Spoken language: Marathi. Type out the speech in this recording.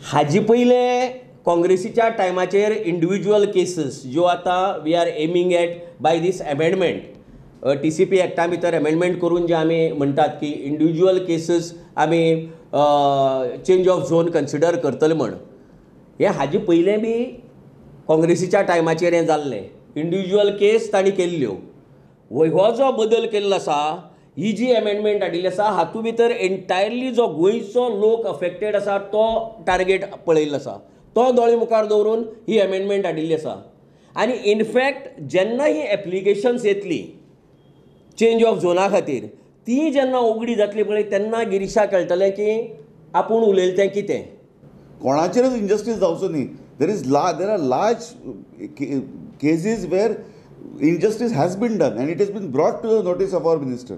हाजी पयले काँग्रेसीच्या टायमाचेर इंडिविज्युअल केसीस ज्यो आतां we are aiming at by this amendment TCP एक्टा भितर अमेंडमेंट करून जे आमी म्हणटात की इंडिविज्युअल केसीस आमी चेंज ऑफ झोन कन्सिडर करतले म्हण, हे हाजे पयलें बी काँग्रेसीच्या टायमाचेर हें जाल्लें. इंडिविज्युअल केस तांणी केल्ल्यो. हो जो बदल केल्लो आसा, ही जी अमेंडमेंट हाडिल्ली आसा, हातूंत भितर एंटायरली जो गोंयचो लोक अफेक्टेड आसा तो टार्गेट पळयल्लो आसा. तो दोळे मुखार दवरून ही अमेंडमेंट हाडिल्ली आसा. आनी इनफॅक्ट जेन्ना ही एप्लिकेशन्स येतली चेंज ऑफ झोना खातीर, ती जेन्ना उगडी जातली पळय, तेन्ना गिरीशाक कळटलें की आपूण उलयलें तें कितें. कोणाचेरच इनजस्टीस जावचो न्ही. देर आर लार्ज केसीस वेर injustice has been done and it has been brought to the notice of our minister.